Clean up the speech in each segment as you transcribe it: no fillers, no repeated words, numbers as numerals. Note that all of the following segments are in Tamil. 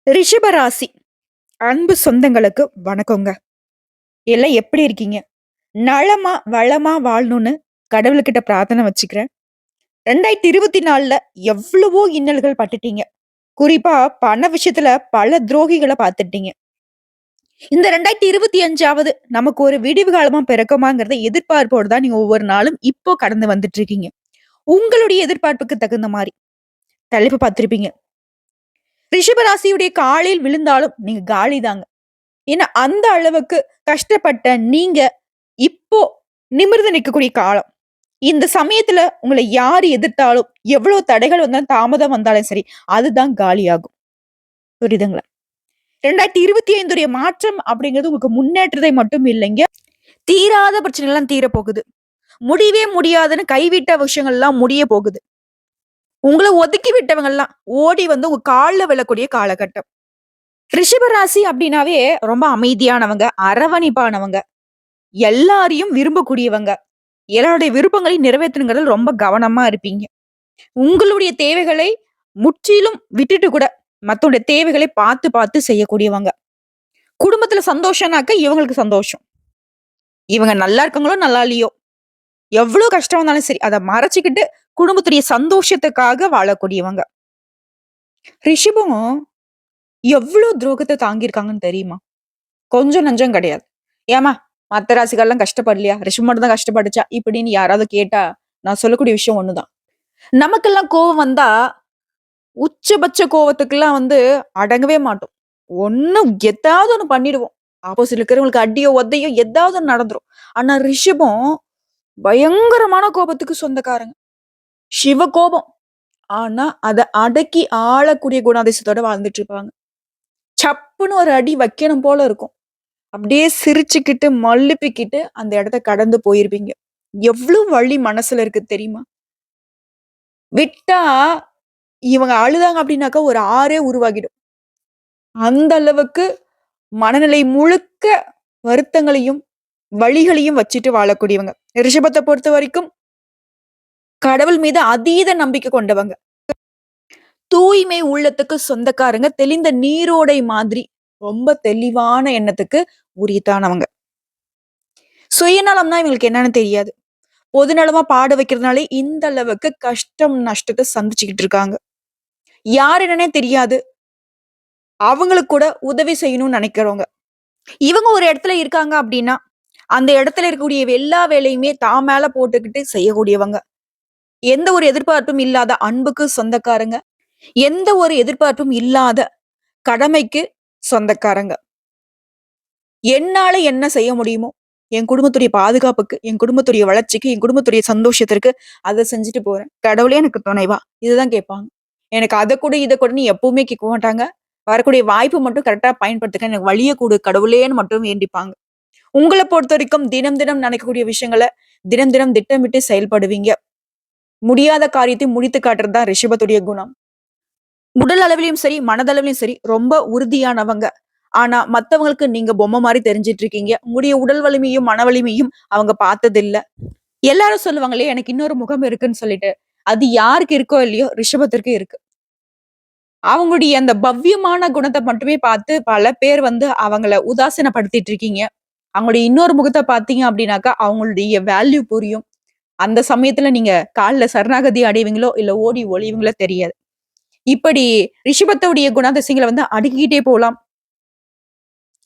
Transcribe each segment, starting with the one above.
ரிஷபராசி அன்பு சொந்தங்களுக்கு வணக்கங்க. எல்லாம் எப்படி இருக்கீங்க? நலமா, வளமா வாழணும்னு கடவுள்கிட்ட பிரார்த்தனை வச்சுக்கிறேன். 2024ல எவ்வளவோ இன்னல்கள் பட்டுட்டீங்க. குறிப்பா பண விஷயத்துல பல துரோகிகள பார்த்துட்டீங்க. இந்த 2025வது நமக்கு ஒரு விடிவு காலமா பிறக்குமாங்கிறத எதிர்பார்ப்போடு தான் நீங்க ஒவ்வொரு நாளும் இப்போ கடந்து வந்துட்டு இருக்கீங்க. உங்களுடைய எதிர்பார்ப்புக்கு தகுந்த மாரி தலைப்பு பார்த்திருப்பீங்க. ரிஷபராசியுடைய காலில் விழுந்தாலும் நீங்க காலி தாங்க. ஏன்னா, அந்த அளவுக்கு கஷ்டப்பட்ட நீங்க, இப்போ நிமிர்ந்து நிக்கக்கூடிய காலம். இந்த சமயத்துல உங்கள யாரு எதிர்த்தாலும், எவ்வளவு தடைகள் வந்தாலும், தாமதம் வந்தாலும் சரி, அதுதான் காலியாகும். புரியுதுங்களா? 2025 மாற்றம் அப்படிங்கிறது உங்களுக்கு முன்னேற்றத்தை மட்டும் இல்லைங்க. தீராத பிரச்சனைலாம் தீரப்போகுது. முடியவே முடியாதுன்னு கைவிட்ட விஷயங்கள்லாம் முடிய போகுது. உங்கள ஒதுக்கி விட்டவங்கலாம் ஓடி வந்து உங்க கால்ல விழக்கூடிய காலகட்டம். ரிஷபராசி அப்படின்னாவே ரொம்ப அமைதியானவங்க, அரவணைப்பானவங்க. எல்லாரையும் விரும்பக்கூடியவங்க. எல்லாருடைய விருப்பங்களை நிறைவேத்தணுங்கிறதுல ரொம்ப கவனமா இருப்பீங்க. உங்களுடைய தேவைகளை முற்றிலும் விட்டுட்டு கூட மத்தவங்களுடைய தேவைகளை பார்த்து பார்த்து செய்யக்கூடியவங்க. குடும்பத்துல சந்தோஷம்னாக்க இவங்களுக்கு சந்தோஷம். இவங்க நல்லா இருக்காங்களோ, நல்லா இல்லையோ, எவ்வளவு கஷ்டம் வந்தாலும் சரி, அத மறைச்சுக்கிட்டு குடும்பத்துடைய சந்தோஷத்துக்காக வாழக்கூடியவங்க. ரிஷபம் எவ்வளவு துரோகத்த தாங்கியிருக்காங்கன்னு தெரியுமா? கொஞ்சம் நஞ்சம் கிடையாது. ஏம்மா மத்த ராசிகள்லாம் கஷ்டப்படலையா? ரிஷபம் மட்டும் தான் கஷ்டப்பட்டுச்சா? இப்படின்னு யாராவது கேட்டா, நான் சொல்லக்கூடிய விஷயம் ஒண்ணுதான். நமக்கெல்லாம் கோவம் வந்தா, உச்சபட்ச கோவத்துக்குலாம் வந்து அடங்கவே மாட்டோம். ஏதாவது ஒண்ணு பண்ணிடுவோம். ஆப்போசிட்ல இருக்கிறவங்களுக்கு அடியோ, உதையோ ஏதாவது ஒண்ணு நடந்துரும். ஆனா ரிஷபம் பயங்கரமான கோபத்துக்கு சொந்தக்காரங்க. சிவ கோபம். ஆனா அத அடக்கி ஆளக்கூடிய குணாதிசயத்தோட வாழ்ந்துட்டு இருப்பாங்க. சப்புன்னு ஒரு அடி வைக்கணும் போல இருக்கும். அப்படியே சிரிச்சுக்கிட்டு, மழுப்பிக்கிட்டு அந்த இடத்த கடந்து போயிருப்பீங்க. எவ்வளவு வலி மனசுல இருக்கு தெரியுமா? விட்டா இவங்க அழுதாங்க அப்படின்னாக்கா ஒரு ஆறே உருவாகிடும். அந்த அளவுக்கு மனநிலை முழுக்க வருத்தங்களையும், வலிகளையும் வச்சுட்டு வாழக்கூடியவங்க. ரிஷபத்த பொறுத்தவரைக்கும் கடவுள் மீது அதீத நம்பிக்கை கொண்டவங்க. தூய்மை உள்ளத்துக்கு சொந்தக்காரங்க. தெளிந்த நீரோடை மாதிரி ரொம்ப தெளிவான எண்ணத்துக்கு உரித்தானவங்க. சுயநலம்னா இவங்களுக்கு என்னன்னு தெரியாது. பொதுநலமா பாட வைக்கிறதுனாலே இந்த அளவுக்கு கஷ்டம், நஷ்டத்த சந்திச்சுக்கிட்டு இருக்காங்க. யார் என்னன்னே தெரியாது. அவங்களுக்கு கூட உதவி செய்யணும்னு நினைக்கிறவங்க. இவங்க ஒரு இடத்துல இருக்காங்க அப்படின்னா, அந்த இடத்துல இருக்கக்கூடிய எல்லா வேலையுமே தான் மேல போட்டுக்கிட்டு செய்யக்கூடியவங்க. எந்த ஒரு எதிர்பார்ப்பும் இல்லாத அன்புக்கு சொந்தக்காரங்க. எந்த ஒரு எதிர்பார்ப்பும் இல்லாத கடமைக்கு சொந்தக்காரங்க. என்னால என்ன செய்ய முடியுமோ, என் குடும்பத்துடைய பாதுகாப்புக்கு, என் குடும்பத்துடைய வளர்ச்சிக்கு, என் குடும்பத்துடைய சந்தோஷத்திற்கு அத செஞ்சுட்டு போறேன். கடவுளே எனக்கு துணைவா! இதுதான் கேட்பாங்க. எனக்கு அத குடு, இத குடுன்னு எப்பவுமே கேட்க மாட்டாங்க. வரக்கூடிய வாய்ப்பு மட்டும் கரெக்ட்டா பயன்படுத்துங்க. எனக்கு வழிய குடு கடவுளேன்னு மட்டும் வேண்டிப்பாங்க. உங்கள பொறுத்தவரைக்கும் தினம் தினம் நடக்கக்கூடிய விஷயங்கள தினம் தினம் திட்டமிட்டு செயல்படுவீங்க. முடியாத காரியத்தை முடித்து காட்டுறது தான் ரிஷபத்துடைய குணம். உடல் அளவிலும் சரி, மனதளவிலும் சரி ரொம்ப உறுதியானவங்க. ஆனா மத்தவங்களுக்கு நீங்க பொம்மை மாரி தெரிஞ்சுட்டு இருக்கீங்க. உங்களுடைய உடல் வலிமையும், மன வலிமையும் அவங்க பார்த்ததில்ல. எல்லாரும் சொல்லுவாங்களே எனக்கு இன்னொரு முகம் இருக்குன்னு சொல்லிட்டு. அது யாருக்கு இருக்கோ இல்லையோ ரிஷபத்திற்கு இருக்கு. அவங்களுடைய அந்த பவ்யமான குணத்த மட்டுமே பார்த்து பல பேர் வந்து அவங்கள உதாசீனப்படுத்திட்டு இருக்கீங்க. அவங்களுடைய இன்னொரு முகத்த பார்த்தீங்க அப்படின்னாக்கா, அவங்களுடைய வேல்யூ புரியும். அந்த சமயத்துல நீங்க கால்ல சரணாகதி அடைவீங்களோ, இல்ல ஓடி ஒளிவீங்களோ தெரியாது. இப்படி ரிஷபத்துடைய குணாதிசயங்கள வந்து அடுக்கிக்கிட்டே போலாம்.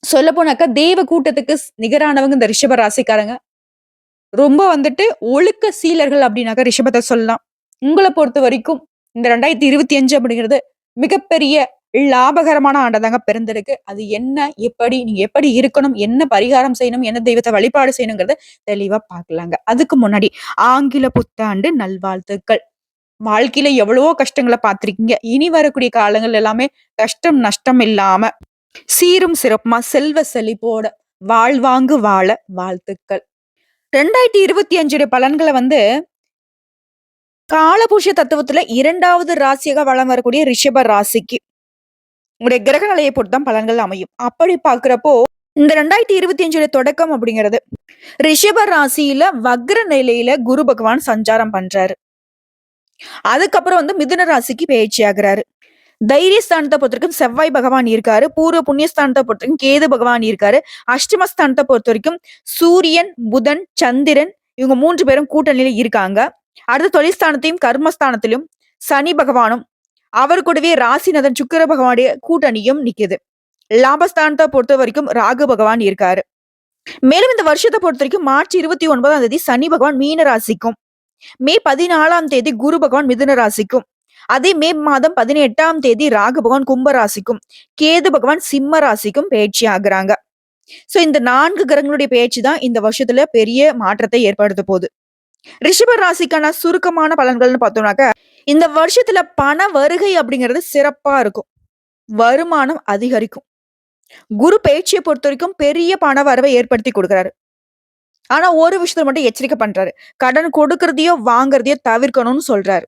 சொல்லப்போனாக்கா தேவ கூட்டத்துக்கு நிகரானவங்க இந்த ரிஷப ராசிக்காரங்க. ரொம்ப வந்துட்டு ஒழுக்க சீலர்கள் அப்படின்னாக்கா ரிஷபத்த சொல்லலாம். உங்கள பொறுத்தவரைக்கும் இந்த 2025 அப்படிங்கிறது மிகப்பெரிய லாபகரமான ஆண்டா தாங்க பிறந்திருக்கு. அது என்ன? எப்படி? நீங்க எப்படி இருக்கணும்? என்ன பரிகாரம் செய்யணும்? என்ன தெய்வத்த வழிபாடு செய்யணுங்கிறத தெளிவா பார்க்கலாங்க. அதுக்கு முன்னாடி ஆங்கில புத்தாண்டு நல்வாழ்த்துக்கள். வாழ்க்கையில எவ்வளவோ கஷ்டங்கள பார்த்திருக்கீங்க. இனி வரக்கூடிய காலங்கள் எல்லாமே கஷ்டம், நஷ்டம் இல்லாம சீரும் சிறப்புமா செல்வ செழிப்போட வாழ்வாங்கு வாழ வாழ்த்துக்கள். 2025 பலன்கள வந்து காலபுருஷ தத்துவத்துல 2வது ராசியாக வலம் வரக்கூடிய ரிஷப ராசிக்கு உங்களுடைய கிரக நிலையை பொறுத்து தான் பலன்கள் அமையும். அப்படி பார்க்கிறப்போ இந்த 2025 தொடக்கம் அப்படிங்கிறது ரிஷப ராசியில வக்ர நிலையில குரு பகவான் சஞ்சாரம் பண்றாரு. அதுக்கப்புறம் வந்து மிதுன ராசிக்கு பயிற்சி ஆகுறாரு. தைரியஸ்தானத்தை பொறுத்தவரைக்கும் செவ்வாய் பகவான் இருக்காரு. பூர்வ புண்ணியஸ்தானத்தை பொறுத்தவரைக்கும் கேது பகவான் இருக்காரு. அஷ்டமஸ்தானத்தை பொறுத்தவரைக்கும் சூரியன், புதன், சந்திரன் இவங்க 3 பேரும் கூட்டணியில இருக்காங்க. அடுத்து தொழில்ஸ்தானத்தையும் கர்மஸ்தானத்திலும் சனி பகவானும் அவர் கூடவே ராசிநாதன் சுக்கிர பகவானுடைய கூட்டணியும் நிக்குது. லாபஸ்தானத்தை பொறுத்த வரைக்கும் ராகு பகவான் இருக்காரு. மேலும் இந்த வருஷத்தை பொறுத்த வரைக்கும் மார்ச் 29ஆம் தேதி சனி பகவான் மீன ராசிக்கும், மே 14ஆம் தேதி குரு பகவான் மிதுன ராசிக்கும், அதே மே மாதம் 18ஆம் தேதி ராகு பகவான் கும்ப ராசிக்கும், கேது பகவான் சிம்ம ராசிக்கும் பயிற்சி ஆகுறாங்க. சோ இந்த 4 கிரகங்களுடைய பயிற்சி தான் இந்த வருஷத்துல பெரிய மாற்றத்தை ஏற்படுத்த போகுது. ரிஷப ராசிக்கான சுருக்கமான பலன்கள்னு பார்த்தோம்னாக்க, இந்த வருஷத்துல பண வருகை அப்படிங்கிறது சிறப்பா இருக்கும். வருமானம் அதிகரிக்கும். குரு பயிற்சியை பொறுத்த வரைக்கும் பெரிய பண வரவை ஏற்படுத்தி கொடுக்குறாரு. ஆனா ஒரு விஷயத்துல மட்டும் எச்சரிக்கை பண்றாரு. கடன் கொடுக்கறதையோ வாங்குறதையோ தவிர்க்கணும்னு சொல்றாரு.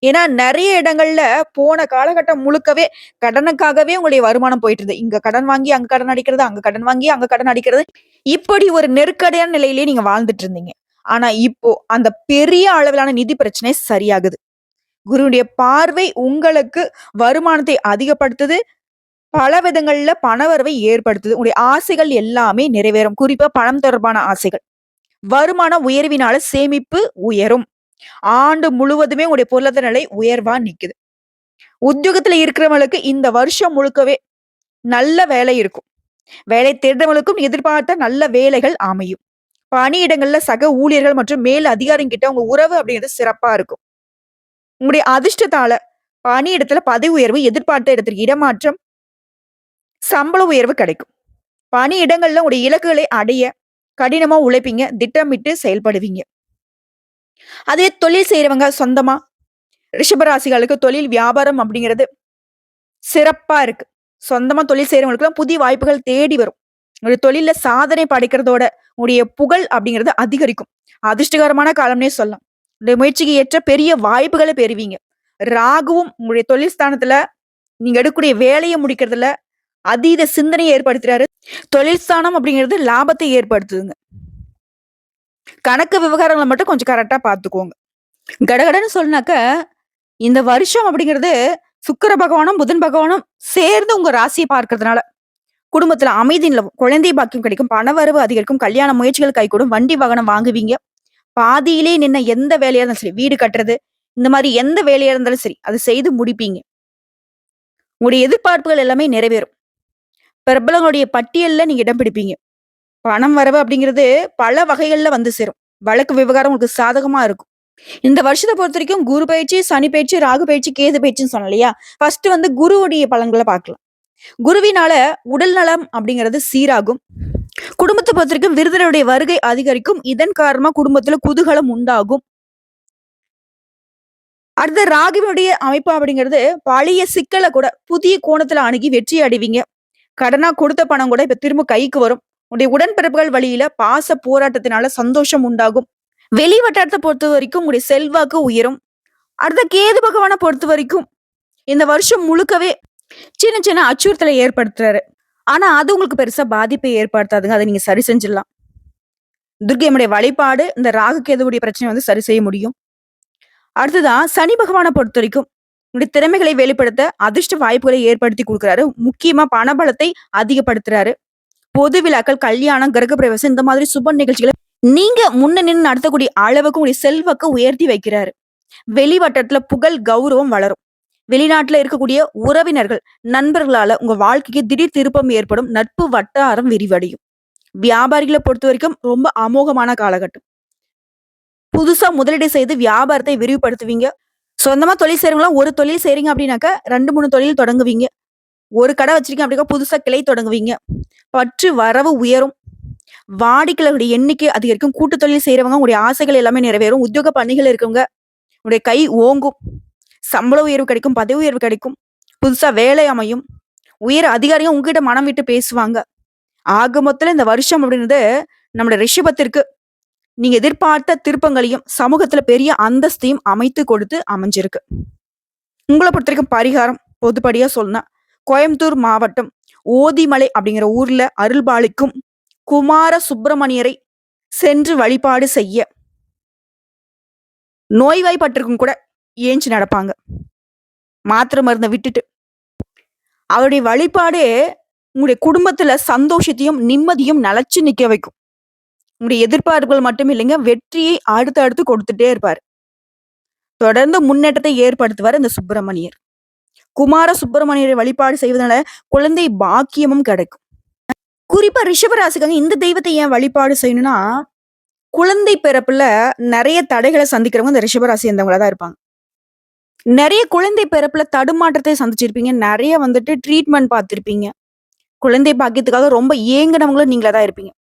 ஏன்னா நிறைய இடங்கள்ல போன காலகட்டம் முழுக்கவே கடனுக்காகவே உங்களுடைய வருமானம் போயிட்டு இருந்தது. இங்க கடன் வாங்கி அங்க கடன் அடிக்கிறது, அங்க கடன் வாங்கி அங்க கடன் அடிக்கிறது. இப்படி ஒரு நெருக்கடியான நிலையிலேயே நீங்க வாழ்ந்துட்டு இருந்தீங்க. ஆனா இப்போ அந்த பெரிய அளவிலான நிதி பிரச்சனை சரியாகுது. குருவுடைய பார்வை உங்களுக்கு வருமானத்தை அதிகப்படுத்துது. பல விதங்கள்ல பணவரவை ஏற்படுத்துது. உங்களுடைய ஆசைகள் எல்லாமே நிறைவேறும். குறிப்பா பணம் தொடர்பான ஆசைகள். வருமான உயர்வினால சேமிப்பு உயரும். ஆண்டு முழுவதுமே உங்களுடைய பொருளாதார நிலை உயர்வா நிக்குது. உத்தியோகத்துல இருக்கிறவங்களுக்கு இந்த வருஷம் முழுக்கவே நல்ல வேலை இருக்கும். வேலை தேடுறவங்களுக்கும் எதிர்பார்த்த நல்ல வேலைகள் அமையும். பணியிடங்கள்ல சக ஊழியர்கள் மற்றும் மேல் அதிகாரிங்க கிட்ட உங்க உறவு அப்படிங்கிறது சிறப்பா இருக்கும். உங்களுடைய அதிர்ஷ்டத்தால பணியிடத்துல பதவி உயர்வு, எதிர்பார்த்த இடத்திற்கு இடமாற்றம், சம்பள உயர்வு கிடைக்கும். பணியிடங்கள்ல உங்களுடைய இலக்குகளை அடைய கடினமா உழைப்பீங்க, திட்டமிட்டு செயல்படுவீங்க. அதே தொழில் செய்யறவங்க சொந்தமா ரிஷபராசிகளுக்கு தொழில் வியாபாரம் அப்படிங்கிறது சிறப்பா இருக்கு. சொந்தமா தொழில் செய்யறவங்களுக்கு புதிய வாய்ப்புகள் தேடி வரும். உங்களுடைய தொழில சாதனை படைக்கிறதோட உங்களுடைய புகழ் அப்படிங்கிறது அதிகரிக்கும். அதிர்ஷ்டகரமான காலம்னே சொல்லலாம். உங்களுடைய முயற்சிக்கு ஏற்ற பெரிய வாய்ப்புகளை பெறுவீங்க. ராகுவும் உங்களுடைய தொழில் ஸ்தானத்துல நீங்க எடுக்கக்கூடிய வேலையை முடிக்கிறதுல அதீத சிந்தனையை ஏற்படுத்துறாரு. தொழில் ஸ்தானம் அப்படிங்கிறது லாபத்தை ஏற்படுத்துதுங்க. கணக்கு விவகாரங்களை மட்டும் கொஞ்சம் கரெக்டா பாத்துக்கோங்க. கடகடன்னு சொன்னாக்க இந்த வருஷம் அப்படிங்கிறது சுக்கிர பகவானும் புதன் பகவானும் சேர்ந்து உங்க ராசியை பார்க்கறதுனால குடும்பத்துல அமைதி நிலவும், குழந்தை பாக்கியம் கிடைக்கும், பணவரவு அதிகரிக்கும், கல்யாண முயற்சிகள் கைகூடும், வண்டி வாகனம் வாங்குவீங்க. பாதியிலே நின்ன எந்த வேலையா இருந்தாலும் சரி, வீடு கட்டுறது இந்த மாதிரி எந்த வேலையா இருந்தாலும் சரி, அதை செய்து முடிப்பீங்க. உங்களுடைய எதிர்பார்ப்புகள் எல்லாமே நிறைவேறும். பிரபலங்களுடைய பட்டியல்ல நீங்க இடம் பிடிப்பீங்க. பணம் வரவு அப்படிங்கிறது பல வகைகள்ல வந்து சேரும். வழக்கு விவகாரம் உங்களுக்கு சாதகமா இருக்கும். இந்த வருஷத்தை பொறுத்த வரைக்கும் குரு பயிற்சி, சனி பயிற்சி, ராகு பயிற்சி, கேது பயிற்சின்னு சொன்னோம் இல்லையா? ஃபர்ஸ்ட் வந்து குருவுடைய பலன்களை பார்க்கலாம். குருவினால உடல் நலம் அப்படிங்கிறது சீராகும். குடும்பத்தை பொறுத்த வரைக்கும் விருந்தினருடைய வருகை அதிகரிக்கும். இதன் காரணமா குடும்பத்துல குதூகலம் உண்டாகும். அடுத்த ராகுவினுடைய அமைப்பு அப்படிங்கிறது பழைய சிக்கலை கூட புதிய கோணத்துல அணுகி வெற்றி அடைவீங்க. கடனா கொடுத்த பணம் கூட இப்ப திரும்ப கைக்கு வரும். உடைய உடன்பிறப்புகள் வழியில பாச போராட்டத்தினால சந்தோஷம் உண்டாகும். வெளி வட்டாரத்தை பொறுத்த வரைக்கும் உங்களுடைய செல்வாக்கு உயரும். அடுத்த கேது பகவானை பொறுத்த வரைக்கும் இந்த வருஷம் முழுக்கவே சின்ன சின்ன அச்சுறுத்தலை ஏற்படுத்துறாரு. ஆனா அது உங்களுக்கு பெருசா பாதிப்பை ஏற்படுத்தாதுங்க. அதை நீங்க சரி செஞ்சிடலாம். துர்க்கையம்முடைய வழிபாடு இந்த ராகு கேதுவுடைய பிரச்சனை வந்து சரி செய்ய முடியும். அடுத்ததான் சனி பகவானை பொறுத்த வரைக்கும் உங்களுடைய திறமைகளை வெளிப்படுத்த அதிர்ஷ்ட வாய்ப்புகளை ஏற்படுத்தி கொடுக்குறாரு. முக்கியமா பணபலத்தை அதிகப்படுத்துறாரு. பொது விழாக்கள், கல்யாணம், கிரகப்பிரவேசம் இந்த மாதிரி சுப நிகழ்ச்சிகளை நீங்க முன்ன நின்று நடத்தக்கூடிய அளவுக்கு உங்களுடைய செல்வாக்க உயர்த்தி வைக்கிறாரு. வெளி வட்டத்துல புகழ், கௌரவம் வளரும். வெளிநாட்டுல இருக்கக்கூடிய உறவினர்கள், நண்பர்களால உங்க வாழ்க்கைக்கு திடீர் திருப்பம் ஏற்படும். நட்பு வட்டாரம் விரிவடையும். வியாபாரிகளை பொறுத்த வரைக்கும் ரொம்ப அமோகமான காலகட்டம். புதுசா முதலீடு செய்து வியாபாரத்தை விரிவுபடுத்துவீங்க. சொந்தமா தொழில் செய்றவங்களாம் ஒரு தொழில் செய்றீங்க அப்படின்னாக்கா 2, 3 தொழில் தொடங்குவீங்க. ஒரு கடை வச்சிருக்கீங்க அப்படின்னா புதுசா கிளை தொடங்குவீங்க. பற்று வரவு உயரும். வாடிக்கையாளர்களுடைய எண்ணிக்கை அதிகரிக்கும். கூட்டு தொழில் செய்யறவங்க உங்களுடைய ஆசைகள் எல்லாமே நிறைவேறும். உத்தியோக பணிகள் இருக்கவங்க உங்களுடைய கை ஓங்கும். சம்பள உயர்வு கிடைக்கும், பதவி உயர்வு கிடைக்கும். புதுசா வேலை அமையும். உயர் அதிகாரிகள் உங்ககிட்ட மனம் விட்டு பேசுவாங்க. ஆக மொத்தத்துல இந்த வருஷம் அப்படின்றது நம்மளோட ரிஷபத்திற்கு நீங்க எதிர்பார்த்த திருப்பங்களையும் சமூகத்துல பெரிய அந்தஸ்தையும் அமைத்து கொடுத்து அமைஞ்சிருக்கு. உங்களை பொறுத்த வரைக்கும் பரிகாரம் பொதுப்படியா சொன்னா கோயம்புத்தூர் மாவட்டம் ஓதிமலை அப்படிங்கிற ஊர்ல அருள்பாலிக்கும் குமார சுப்பிரமணியரை சென்று வழிபாடு செய்ய நோய்வாய்ப்பட்டிருக்கும் கூட ஏஞ்சி நடப்பாங்க. மாத்திரை மருந்தை விட்டுட்டு அவருடைய வழிபாடே உங்களுடைய குடும்பத்துல சந்தோஷத்தையும், நிம்மதியும் நிலைச்சு நிக்க வைக்கும். உங்களுடைய எதிர்பார்ப்புகள் மட்டும் இல்லைங்க, வெற்றியை அடுத்து அடுத்து கொடுத்துட்டே இருப்பாரு. தொடர்ந்து முன்னேற்றத்தை ஏற்படுத்துவாரு இந்த சுப்பிரமணியர். குமார சுப்பிரமணியரை வழிபாடு செய்வதனால குழந்தை பாக்கியமும் கிடைக்கும். குறிப்பா ரிஷபராசிக்காரங்க இந்த தெய்வத்தை ஏன் வழிபாடு செய்யணும்னா, குழந்தை பிறப்புல நெறைய தடைகள சந்திக்கிறவங்க இந்த ரிஷபராசி சேர்ந்தவங்களா தான் இருப்பாங்க. நெறைய குழந்தை பிறப்புல தடுமாற்றத்தை சந்திச்சிருப்பீங்க. நெறைய வந்துட்டு ட்ரீட்மெண்ட் பார்த்திருப்பீங்க. குழந்தை பாக்கியத்துக்காக ரொம்ப ஏங்குனவங்களும் நீங்களா தான் இருப்பீங்க.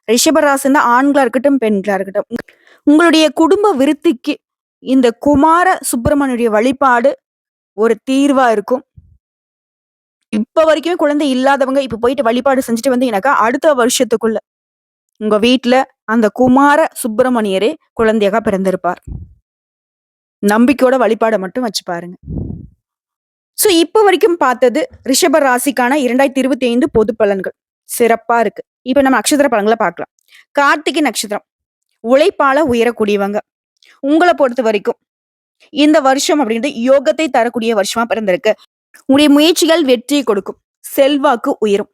ரிஷபராசின்னா ஆண்களா இருக்கட்டும், பெண்களா இருக்கட்டும். உங்களுடைய குடும்ப விருத்திக்கு இந்த குமார சுப்பிரமணியுடைய வழிபாடு ஒரு தீர்வா இருக்கும். இப்ப வரைக்குமே குழந்தை இல்லாதவங்க இப்ப போயிட்டு வழிபாடு செஞ்சுட்டு வந்தீங்கன்னாக்கா, அடுத்த வருஷத்துக்குள்ள உங்க வீட்ல அந்த குமார சுப்பிரமணியரே குழந்தையாக பிறந்திருப்பார். நம்பிக்கையோட வழிபாட மட்டும் வச்சு பாருங்க. சோ இப்ப வரைக்கும் பார்த்தது ரிஷப ராசிக்கான 2025 பொது பலன்கள். சிறப்பா இருக்கு. இப்ப நம்ம நட்சத்திர பலன்கள பார்க்கலாம். கார்த்திகை நட்சத்திரம். உழைப்பால உயரக்கூடியவங்க. உங்கள பொறுத்த வரைக்கும் இந்த வருஷம் அப்படின்றது யோகத்தை தரக்கூடிய வருஷமா பிறந்திருக்கு. உங்களுடைய முயற்சிகள் வெற்றியை கொடுக்கும். செல்வாக்கு உயரும்.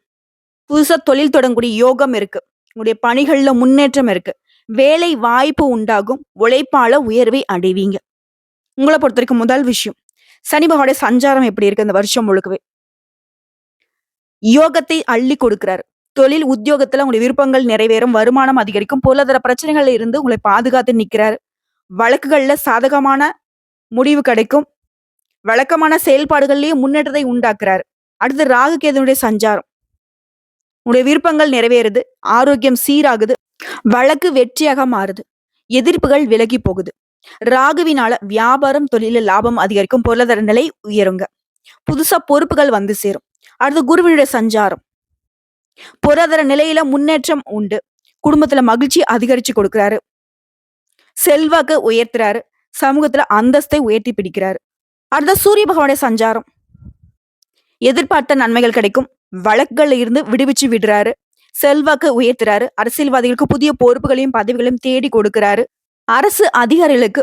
புதுசா தொழில் தொடங்கக்கூடிய யோகம் இருக்கு. உங்களுடைய பணிகள்ல முன்னேற்றம் இருக்கு. வேலை வாய்ப்பு உண்டாகும். உழைப்பால உயர்வை அடைவீங்க. உங்கள பொறுத்த வரைக்கும் முதல் விஷயம், சனி பகவானுடைய சஞ்சாரம் எப்படி இருக்கு இந்த வருஷம் முழுக்கவே? யோகத்தை அள்ளி கொடுக்கிறாரு. தொழில் உத்தியோகத்துல உங்களுடைய விருப்பங்கள் நிறைவேறும். வருமானம் அதிகரிக்கும். பொருளாதார பிரச்சனைகள்ல இருந்து உங்களை பாதுகாத்து நிக்கிறாரு. வழக்குகள்ல சாதகமான முடிவு கிடைக்கும். வழக்கமான செயல்பாடுகள்லயே முன்னேற்றத்தை உண்டாக்குறாரு. அடுத்து ராகு கேதுனுடைய சஞ்சாரம். உங்களுடைய விருப்பங்கள் நிறைவேறுது. ஆரோக்கியம் சீராகுது. வழக்கு வெற்றியாக மாறுது. எதிர்ப்புகள் விலகி போகுது. ராகுவினால வியாபாரம் தொழில லாபம் அதிகரிக்கும். பொருளாதார நிலை உயருங்க. புதுசா பொறுப்புகள் வந்து சேரும். அடுத்து குருவினுடைய சஞ்சாரம். பொருளாதார நிலையில முன்னேற்றம் உண்டு. குடும்பத்துல மகிழ்ச்சி அதிகரிச்சு கொடுக்கிறாரு. செல்வாக்கு உயர்த்துறாரு. சமூகத்துல அந்தஸ்தை உயர்த்தி பிடிக்கிறாரு. அடுத்த சூரிய பகவானுடைய சஞ்சாரம். எதிர்பார்த்த நன்மைகள் கிடைக்கும். வழக்குகள்ல இருந்து விடுவிச்சு விடுறாரு. செல்வாக்கு உயர்த்துறாரு. அரசியல்வாதிகளுக்கு புதிய பொறுப்புகளையும் பதவிகளையும் தேடி கொடுக்கிறாரு. அரசு அதிகாரிகளுக்கு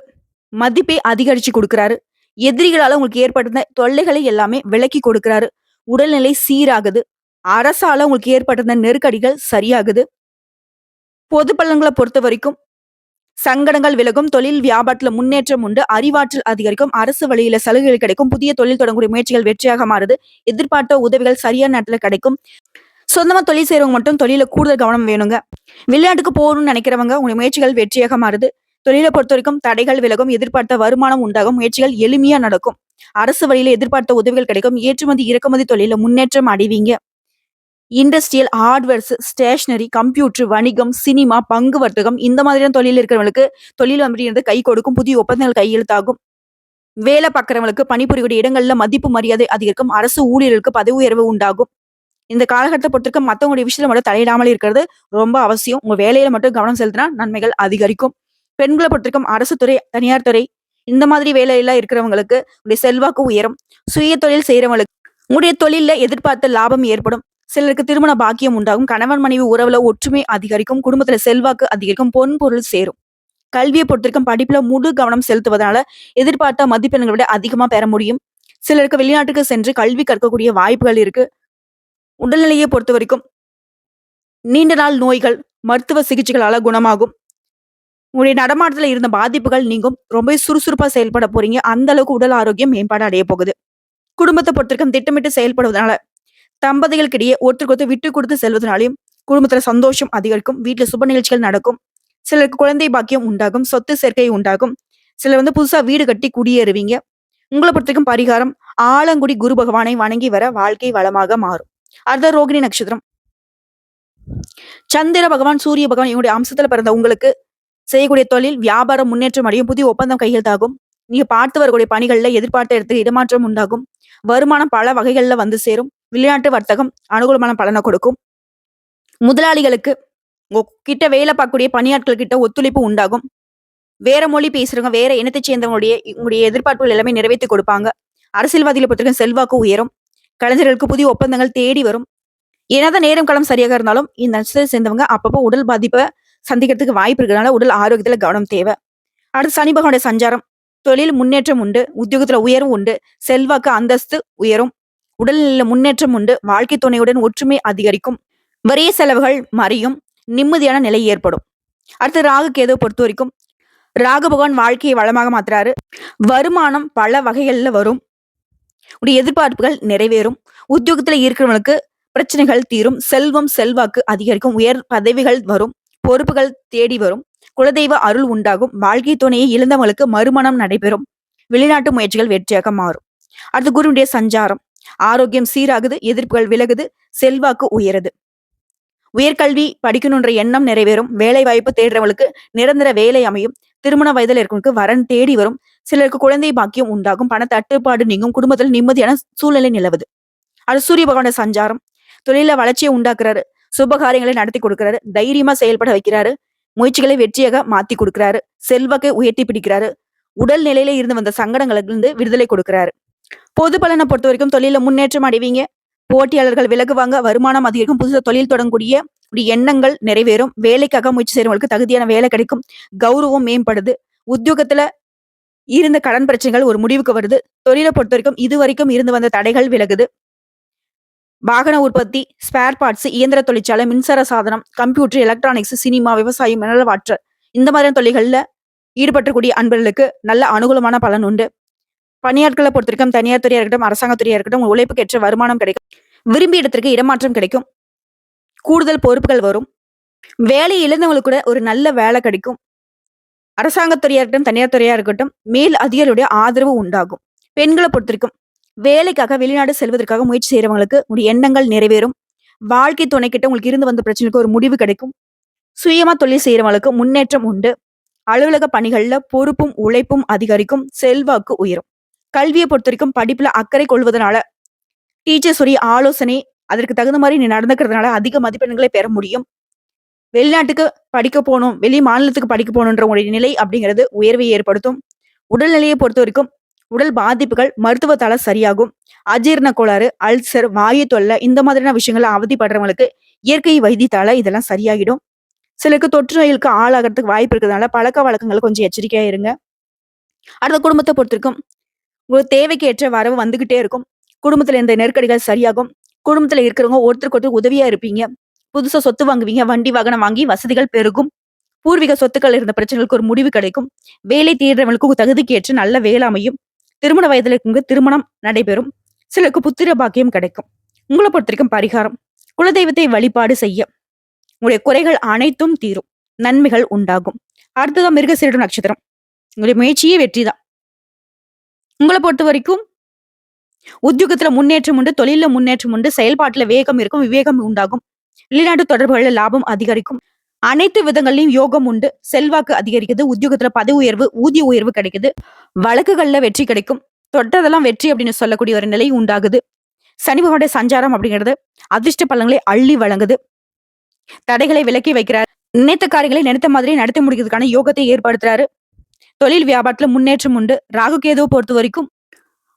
மதிப்பை அதிகரிச்சு கொடுக்கிறாரு. எதிரிகளால உங்களுக்கு ஏற்பட்ட தொல்லைகளை எல்லாமே விலக்கி கொடுக்கிறாரு. உடல்நிலை சீராகுது. அரசால உங்களுக்கு ஏற்பட்ட நெருக்கடிகள் சரியாகுது. பொது பலன்களை பொறுத்த வரைக்கும் சங்கடங்கள் விலகும். தொழில் வியாபாரத்துல முன்னேற்றம் உண்டு. அறிவாற்றல் அதிகரிக்கும். அரசு வழியில சலுகைகள் கிடைக்கும். புதிய தொழில் தொடங்கக்கூடிய முயற்சிகள் வெற்றியாக மாறுது. எதிர்பார்த்த உதவிகள் சரியான நேரத்துல கிடைக்கும். சொந்தமா தொழில் செய்யறவங்க மட்டும் தொழில கூடுதல் கவனம் வேணுங்க. வெளிநாட்டுக்கு போகணும்னு நினைக்கிறவங்க உங்களுடைய முயற்சிகள் வெற்றியாக மாறுது. தொழிலை பொறுத்த வரைக்கும் தடைகள் விலகும். எதிர்பார்த்த வருமானம் உண்டாகும். முயற்சிகள் எளிமையா நடக்கும். அரசு வழியில எதிர்பார்த்த உதவிகள் கிடைக்கும். ஏற்றுமதி இறக்குமதி தொழில முன்னேற்றம் அடைவீங்க. இண்டஸ்ட்ரியல், ஹார்ட்வேர்ஸ், ஸ்டேஷனரி, கம்ப்யூட்டர், வணிகம், சினிமா, பங்கு வர்த்தகம் இந்த மாதிரியான தொழில் இருக்கிறவங்களுக்கு தொழில் அப்படின்றது கை கொடுக்கும். புதிய ஒப்பந்தங்கள் கையெழுத்தாகும். வேலை பார்க்குறவங்களுக்கு பணிபுரியக்கூடிய இடங்கள்ல மதிப்பு மரியாதை அதிகரிக்கும். அரசு ஊழியர்களுக்கு பதவி உயர்வு உண்டாகும். இந்த காலகட்டத்தை பொறுத்திருக்க மற்றவங்களுடைய விஷயத்துல மட்டும் தலையிடாமல் இருக்கிறது ரொம்ப அவசியம். உங்க வேலையில மட்டும் கவனம் செலுத்தினா நன்மைகள் அதிகரிக்கும். பெண்களை பொறுத்திருக்கும் அரசு துறை, தனியார் துறை இந்த மாதிரி வேலையெல்லாம் இருக்கிறவங்களுக்கு உடைய செல்வாக்கு உயரும். சுய தொழில் செய்யறவங்களுக்கு உங்களுடைய தொழில எதிர்பார்த்த லாபம் ஏற்படும். சிலருக்கு திருமண பாக்கியம் உண்டாகும். கணவன் மனைவி உறவுல ஒற்றுமை அதிகரிக்கும். குடும்பத்துல செல்வாக்கு அதிகரிக்கும். பொன் பொருள் சேரும். கல்வியை பொறுத்திருக்கும் படிப்புல முழு கவனம் செலுத்துவதனால எதிர்பார்த்த மதிப்பெண்களை விட அதிகமா பெற முடியும். சிலருக்கு வெளிநாட்டுக்கு சென்று கல்வி கற்கக்கூடிய வாய்ப்புகள் இருக்கு. உடல்நிலையை பொறுத்த வரைக்கும் நீண்ட நாள் நோய்கள் மருத்துவ சிகிச்சைகளால குணமாகும். உங்களுடைய நடமாட்டத்துல இருந்த பாதிப்புகள் நீங்கும். ரொம்ப சுறுசுறுப்பா செயல்பட போறீங்க. அந்த அளவுக்கு உடல் ஆரோக்கியம் மேம்பாடு அடைய போகுது. குடும்பத்தை பொறுத்திருக்கும் திட்டமிட்டு செயல்படுவதனால தம்பதிகளுக்கிடையே ஒருத்தருக்கு விட்டு கொடுத்து செல்வதனாலையும் குடும்பத்துல சந்தோஷம் அதிகரிக்கும். வீட்டுல சுப நிகழ்ச்சிகள் நடக்கும். சிலருக்கு குழந்தை பாக்கியம் உண்டாகும். சொத்து சேர்க்கை உண்டாகும். சிலர் புதுசா வீடு கட்டி குடியேறுவீங்க. உங்களை பொறுத்திருக்கும் பரிகாரம் ஆலங்குடி குரு பகவானை வணங்கி வர வாழ்க்கை வளமாக மாறும். அடுத்த ரோகிணி நட்சத்திரம். சந்திர பகவான், சூரிய பகவான் இவங்களுடைய அம்சத்துல பிறந்த உங்களுக்கு செய்யக்கூடிய தொழில் வியாபாரம் முன்னேற்றம் அடையும். புதிய ஒப்பந்தம் கையெழுத்தாகும். நீங்க பார்த்து வரக்கூடிய பணிகள்ல எதிர்பார்த்த இடத்துல இடமாற்றம் உண்டாகும். வருமானம் பல வகைகள்ல வந்து சேரும். வெளிநாட்டு வர்த்தகம் அனுகூலமான பலனை கொடுக்கும். முதலாளிகளுக்கு கிட்ட வேலை பார்க்கக்கூடிய பணியாட்கள் கிட்ட ஒத்துழைப்பு உண்டாகும். வேற மொழி பேசுறவங்க, வேற இனத்தை சேர்ந்தவங்களுடைய உங்களுடைய எதிர்பார்ப்புகள் எல்லாமே நிறைவேற்றி கொடுப்பாங்க. அரசியல்வாதிகளை பொறுத்தவரைக்கும் செல்வாக்கு உயரும். கலைஞர்களுக்கு புதிய ஒப்பந்தங்கள் தேடி வரும். என்னதான் நேரம் காலம் சரியாக இருந்தாலும் இந்த நட்சத்திரத்தை சேர்ந்தவங்க அப்பப்போ உடல் பாதிப்பை சந்திக்கிறதுக்கு வாய்ப்பு இருக்கிறதுனால உடல் ஆரோக்கியத்துல கவனம் தேவை. அடுத்து சனி பகவானுடைய சஞ்சாரம். தொழில் முன்னேற்றம் உண்டு. உத்தியோகத்துல உயர்வு உண்டு. செல்வாக்கு அந்தஸ்து உயரும். உடல்நிலையில முன்னேற்றம் உண்டு. வாழ்க்கை துணையுடன் ஒற்றுமை அதிகரிக்கும். வரிய செலவுகள் மறையும். நிம்மதியான நிலை ஏற்படும். அடுத்து ராகு கேதுவை பொறுத்தவரைக்கும், ராகு பகவான் வாழ்க்கையை வளமாக மாத்துறாரு. வருமானம் பல வகைகள்ல வரும். உடைய எதிர்பார்ப்புகள் நிறைவேறும். உத்தியோகத்துல இருக்கிறவங்களுக்கு பிரச்சனைகள் தீரும். செல்வம் செல்வாக்கு அதிகரிக்கும். உயர் பதவிகள் வரும். பொறுப்புகள் தேடி வரும். குலதெய்வ அருள் உண்டாகும். வாழ்க்கை துணையை இழந்தவங்களுக்கு மறுமணம் நடைபெறும். வெளிநாட்டு முயற்சிகள் வெற்றியாக மாறும். அடுத்து குருவுடைய சஞ்சாரம். ஆரோக்கியம் சீராகுது. எதிர்ப்புகள் விலகுது. செல்வாக்கு உயருது. உயர்கல்வி படிக்கணுன்ற எண்ணம் நிறைவேறும். வேலை வாய்ப்பு தேடுறவங்களுக்கு நிரந்தர வேலை அமையும். திருமண வயதில் இருக்கவங்களுக்கு வரன் தேடி வரும். சிலருக்கு குழந்தை பாக்கியம் உண்டாகும். பண தட்டுப்பாடு நீங்கும். குடும்பத்தில் நிம்மதியான சூழ்நிலை நிலவுது. அது சூரிய பகவான சஞ்சாரம். தொழில வளர்ச்சியை உண்டாக்குறாரு. சுபகாரியங்களை நடத்தி கொடுக்கிறாரு. தைரியமா செயல்பட வைக்கிறாரு. முயற்சிகளை வெற்றியாக மாத்தி கொடுக்கிறாரு. செல்வாக்கை உயர்த்தி பிடிக்கிறாரு. உடல் நிலையில இருந்து வந்த சங்கடங்களிலிருந்து விடுதலை கொடுக்கிறாரு. பொது பலனை பொறுத்த வரைக்கும் தொழில முன்னேற்றம் அடைவீங்க. போட்டியாளர்கள் விலகுவாங்க. வருமானம் அதிகரிக்கும். புதுசா தொழில் தொடங்கக்கூடிய எண்ணங்கள் நிறைவேறும். வேலைக்காக முயற்சி செய்யறவங்களுக்கு தகுதியான வேலை கிடைக்கும். கௌரவம் மேம்படுது. உத்தியோகத்துல இருந்த கடன் பிரச்சனைகள் ஒரு முடிவுக்கு வருது. தொழிலை பொறுத்த வரைக்கும் இதுவரைக்கும் இருந்து வந்த தடைகள் விலகுது. வாகன உற்பத்தி, ஸ்பேர் பார்ட்ஸ், இயந்திர தொழிற்சாலை, மின்சார சாதனம், கம்ப்யூட்டர், எலக்ட்ரானிக்ஸ், சினிமா, விவசாயம், மினரல் வாட்டர் இந்த மாதிரியான தொழில்கள்ல ஈடுபட்டக்கூடிய அன்பர்களுக்கு நல்ல அனுகூலமான பலன் உண்டு. பணியாட்களை பொறுத்த வரைக்கும் தனியார் துறையா இருக்கட்டும், அரசாங்க துறையா இருக்கட்டும், உழைப்புக்கு ஏற்ற வருமானம் கிடைக்கும். விரும்பிய இடத்திற்கு இடமாற்றம் கிடைக்கும். கூடுதல் பொறுப்புகள் வரும். வேலை இழந்தவங்களுக்கு கூட ஒரு நல்ல வேலை கிடைக்கும். அரசாங்க துறையா இருக்கட்டும், தனியார் துறையா இருக்கட்டும், மேல் அதிகாரியுடைய ஆதரவு உண்டாகும். பெண்களை பொறுத்த வரைக்கும் வேலைக்காக வெளிநாடு செல்வதற்காக முயற்சி செய்யறவங்களுக்கு உங்களுடைய எண்ணங்கள் நிறைவேறும். வாழ்க்கை துணை கிட்ட உங்களுக்கு இருந்து வந்த பிரச்சனைக்கு ஒரு முடிவு கிடைக்கும். சுயமா தொழில் செய்யறவங்களுக்கு முன்னேற்றம் உண்டு. அலுவலக பணிகள்ல பொறுப்பும் உழைப்பும் அதிகரிக்கும். செல்வாக்கு உயரும். கல்வியை பொறுத்த வரைக்கும் படிப்புல அக்கறை கொள்வதனால டீச்சர்ஸ் உடைய ஆலோசனை அதற்கு தகுந்த மாதிரி நீ நடந்துக்கிறதுனால அதிக மதிப்பெண்களை பெற முடியும். வெளிநாட்டுக்கு படிக்க போகணும், வெளி மாநிலத்துக்கு படிக்க போகணுன்ற உங்களுடைய நிலை அப்படிங்கிறது உயர்வை ஏற்படுத்தும். உடல்நிலையை பொறுத்த வரைக்கும் உடல் பாதிப்புகள் மருத்துவத்தால சரியாகும். அஜீரண கோளாறு, அல்சர், வாயு தொல்லை இந்த மாதிரியான விஷயங்களை அவதிப்படுறவங்களுக்கு இயற்கை வைத்தியத்தால இதெல்லாம் சரியாகிடும். சிலருக்கு தொற்று நோய்களுக்கு ஆளாகிறதுக்கு வாய்ப்பு இருக்கிறதுனால பழக்க வழக்கங்கள் கொஞ்சம் எச்சரிக்கையா இருங்க. அடுத்த குடும்பத்தை பொறுத்திருக்கும் உங்களுக்கு தேவைக்கு ஏற்ற வரவு வந்துகிட்டே இருக்கும். குடும்பத்துல இந்த நெருக்கடிகள் சரியாகும். குடும்பத்துல இருக்கிறவங்க ஒருத்தருக்கு ஒருத்தர் உதவியா இருப்பீங்க. புதுசா சொத்து வாங்குவீங்க. வண்டி வாகனம் வாங்கி வசதிகள் பெருகும். பூர்வீக சொத்துக்கள் இருந்த பிரச்சனைகளுக்கு ஒரு முடிவு கிடைக்கும். வேலை தேடுறவங்களுக்கு தகுதிக்கு ஏற்ற நல்ல வேலை அமையும். திருமண வயதுல இருக்கவங்க திருமணம் நடைபெறும். சிலருக்கு புத்திர பாக்கியம் கிடைக்கும். உங்களை பொறுத்த வரைக்கும் பரிகாரம், குலதெய்வத்தை வழிபாடு செய்ய உங்களுடைய குறைகள் அனைத்தும் தீரும். நன்மைகள் உண்டாகும். அடுத்ததான் மிருகசீரிடம் நட்சத்திரம். உங்களுடைய முயற்சியே வெற்றிதான். உங்களை பொறுத்த வரைக்கும் உத்தியோகத்துல முன்னேற்றம் உண்டு. தொழில முன்னேற்றம் உண்டு. செயல்பாட்டுல வேகம் இருக்கும். விவேகம் உண்டாகும். வெளிநாட்டு தொடர்புகள்ல லாபம் அதிகரிக்கும். அனைத்து விதங்கள்லயும் யோகம் உண்டு. செல்வாக்கு அதிகரிக்குது. உத்தியோகத்துல பதவி உயர்வு, ஊதிய உயர்வு கிடைக்குது. வழக்குகள்ல வெற்றி கிடைக்கும். தொட்டதெல்லாம் வெற்றி அப்படின்னு சொல்லக்கூடிய ஒரு நிலை உண்டாகுது. சனி பகவானுடைய சஞ்சாரம் அப்படிங்கிறது அதிர்ஷ்ட பலன்களை அள்ளி வழங்குது. தடைகளை விலக்கி வைக்கிறார். நினைத்த காரியங்களை நினைத்த மாதிரி நடத்தி முடிக்கிறதுக்கான யோகத்தை ஏற்படுத்துறாரு. தொழில் வியாபாரத்துல முன்னேற்றம் உண்டு. ராகு கேதுவை பொறுத்த வரைக்கும்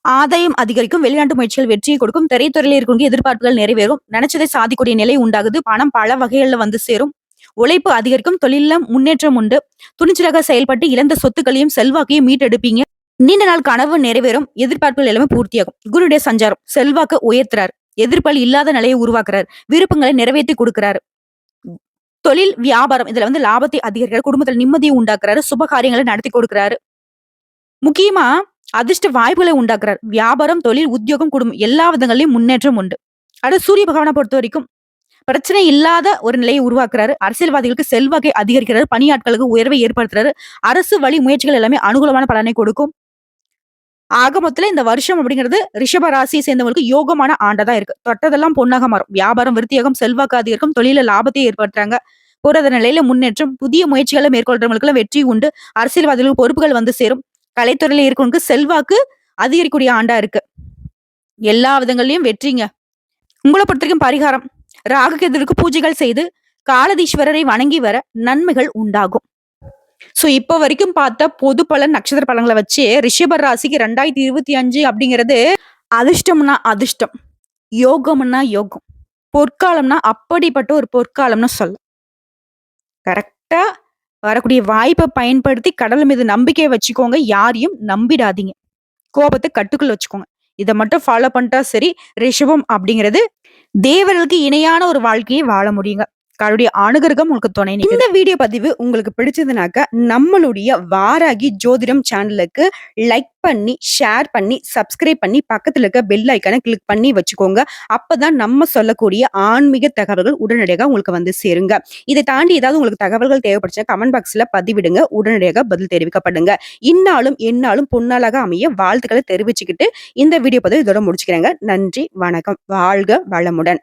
ஆதாயம் அதிகரிக்கும். வெளிநாட்டு முயற்சிகள் வெற்றியை கொடுக்கும். திரைத்துறையில இருக்கக்கூடிய எதிர்பார்ப்புகள் நிறைவேறும். நினைச்சதை சாதிக்கூடிய நிலை உண்டாகுது. பணம் பல வகைகள்ல வந்து சேரும். உழைப்பு அதிகரிக்கும். தொழில முன்னேற்றம் உண்டு. துணிச்சலாக செயல்பட்டு இழந்த சொத்துக்களையும் செல்வாக்கையும் மீட்டெடுப்பீங்க. நீண்ட நாள் கனவு நிறைவேறும். எதிர்பார்ப்புகள் எல்லாமே பூர்த்தியாகும். குருடைய சஞ்சாரம் செல்வாக்கு உயர்த்துறார். எதிர்ப்பால் இல்லாத நிலையை உருவாக்குறார். விருப்பங்களை நிறைவேற்றி கொடுக்கிறாரு. தொழில் வியாபாரம் இதுல லாபத்தை அதிகரிக்கிறார். குடும்பத்தில் நிம்மதியை உண்டாக்குறாரு. சுப காரியங்களை நடத்தி கொடுக்கிறாரு. முக்கியமா அதிர்ஷ்ட வாய்ப்புகளை உண்டாக்குறார். வியாபாரம், தொழில், உத்தியோகம், குடும்பம் எல்லா விதங்களையும் முன்னேற்றம் உண்டு. அடுத்து சூரிய பகவானை பொறுத்த வரைக்கும் பிரச்சனை இல்லாத ஒரு நிலையை உருவாக்குறாரு. அரசியல்வாதிகளுக்கு செல்வாக்கை அதிகரிக்கிறாரு. பணியாட்களுக்கு உயர்வை ஏற்படுத்துறாரு. அரசு வழி முயற்சிகள் எல்லாமே அனுகூலமான பலனை கொடுக்கும். ஆக மொத்தத்துல இந்த வருஷம் அப்படிங்கிறது ரிஷப ராசியை சேர்ந்தவங்களுக்கு யோகமான ஆண்டதான் இருக்கு. தொட்டதெல்லாம் பொன்னாக மாறும். வியாபாரம் விருத்தியாகும். செல்வாக்கு அதிகரிக்கும். தொழில லாபத்தை ஏற்படுத்துறாங்க. போராத நிலையில முன்னேற்றம். புதிய முயற்சிகளை மேற்கொள்றவங்களுக்கு வெற்றி உண்டு. அரசியல்வாதிகளுக்கு பொறுப்புகள் வந்து சேரும். கலைத்துறையில இருக்கவங்களுக்கு செல்வாக்கு அதிகரிக்கக்கூடிய ஆண்டா இருக்கு. எல்லா விதங்கள்லயும் வெற்றிங்க. உங்களை பொறுத்த வரைக்கும் பரிகாரம், ராகு கேதுவுக்கு பூஜைகள் செய்து காலதீஸ்வரரை வணங்கி வர நன்மைகள் உண்டாகும். சோ இப்ப வரைக்கும் பார்த்த பொது பலன் நட்சத்திர பலன்களை வச்சு ரிஷப ராசிக்கு 2025 அப்படிங்கிறது அதிர்ஷ்டம்னா அதிர்ஷ்டம், யோகம்னா யோகம், பொற்காலம்னா அப்படிப்பட்ட ஒரு பொற்காலம்னு சொல்ல. கரெக்டா வரக்கூடிய வாய்ப்பை பயன்படுத்தி கடவுள் மீது நம்பிக்கையை வச்சுக்கோங்க. யாரையும் நம்பிடாதீங்க. கோபத்தை கட்டுக்குள்ள வச்சுக்கோங்க. இத மட்டும் ஃபாலோ பண்ணிட்டா சரி, ரிஷபம் அப்படிங்கிறது தேவர்களுக்கு இணையான ஒரு வாழ்க்கையை வாழ முடியுங்க. கடவுளுடைய அனுகிரகம் உங்களுக்கு துணை நிக்குது. இந்த வீடியோ பதிவு உங்களுக்கு பிடிச்சதுனாக்க நம்மளுடைய வாராகி ஜோதிடம் சேனலுக்கு லைக் பண்ணி, ஷேர் பண்ணி, சப்ஸ்கிரைப் பண்ணி, பக்கத்துல இருக்க பெல் ஐகானை கிளிக் பண்ணி வச்சுக்கோங்க. அப்பதான் நம்ம சொல்லக்கூடிய ஆன்மீக தகவல்கள் உடனடியாக உங்களுக்கு வந்து சேருங்க. இதை தாண்டி ஏதாவது உங்களுக்கு தகவல்கள் தேவைப்படுச்சுன்னா கமெண்ட் பாக்ஸ்ல பதிவிடுங்க. உடனடியாக பதில் தெரிவிக்கப்படுங்க. இந்நாளும் எந்நாளும் பொன்னாளாக அமைய வாழ்த்துக்களை தெரிவிச்சுக்கிட்டு இந்த வீடியோ பதிவு இதோட முடிச்சுக்கிறேங்க. நன்றி, வணக்கம். வாழ்க வளமுடன்.